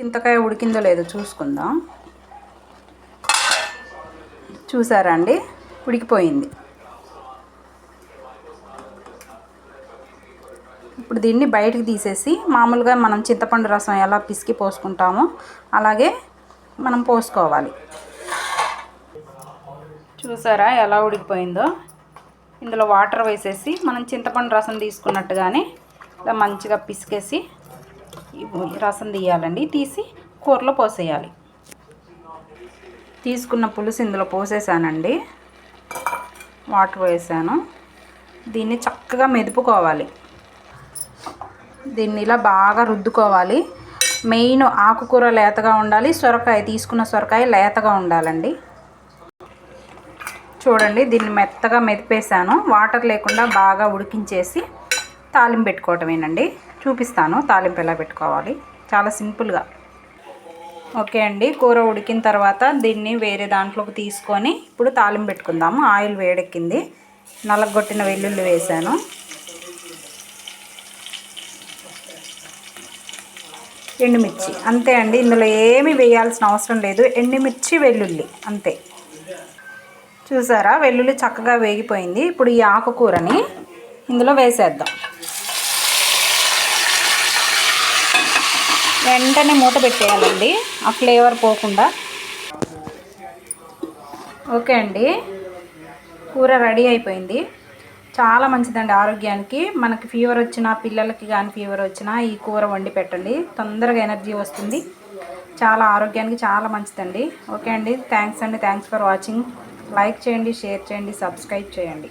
చింతకాయ ఉడికిందో లేదో చూసుకుందాం. చూసారా అండి, ఉడికిపోయింది. ఇప్పుడు దీన్ని బయటికి తీసేసి మామూలుగా మనం చింతపండు రసం ఎలా పిసికి పోసుకుంటామో అలాగే మనం పోసుకోవాలి. చూసారా ఎలా ఉడికిపోయిందో. ఇందులో వాటర్ వేసేసి మనం చింతపండు రసం తీసుకున్నట్టుగానే ఇలా మంచిగా పిసికేసి రసం తీయాలండి. తీసి కూరలో పోసేయాలి. తీసుకున్న పులుసు ఇందులో పోసేసానండి. వాటర్ వేసాను. దీన్ని చక్కగా మెదుపుకోవాలి. దీన్ని ఇలా బాగా రుద్దుకోవాలి. మెయిన్ ఆకుకూర లేతగా ఉండాలి. సొరకాయ తీసుకున్న సొరకాయ లేతగా ఉండాలండి. చూడండి, దీన్ని మెత్తగా మెదిపేసాను. వాటర్ లేకుండా బాగా ఉడికించేసి తాలింపు పెట్టుకోవటమేనండి. చూపిస్తాను తాలింపు ఎలా పెట్టుకోవాలి, చాలా సింపుల్గా. ఓకే అండి, కూర ఉడికిన తర్వాత దీన్ని వేరే దాంట్లోకి తీసుకొని ఇప్పుడు తాలింపు పెట్టుకుందాము. ఆయిల్ వేడెక్కింది. నలగొట్టిన వెల్లుల్లి వేసాను. ఎండుమిర్చి అంతే అండి, ఇందులో ఏమీ వేయాల్సిన అవసరం లేదు. ఎండుమిర్చి వెల్లుల్లి అంతే. చూసారా, వెల్లుల్లి చక్కగా వేగిపోయింది. ఇప్పుడు ఈ ఆకుకూరని ఇందులో వేసేద్దాం. వెంటనే మూత పెట్టేయాలండి, ఆ ఫ్లేవర్ పోకుండా. ఓకే అండి, కూర రెడీ అయిపోయింది. చాలా మంచిదండి ఆరోగ్యానికి. మనకి ఫీవర్ వచ్చినా, పిల్లలకి కానీ ఫీవర్ వచ్చినా ఈ కూర వండి పెట్టండి, తొందరగా ఎనర్జీ వస్తుంది. చాలా ఆరోగ్యానికి చాలా మంచిదండి. ఓకే అండి, థ్యాంక్స్ ఫర్ వాచింగ్. లైక్ చేయండి, షేర్ చేయండి, సబ్స్క్రైబ్ చేయండి.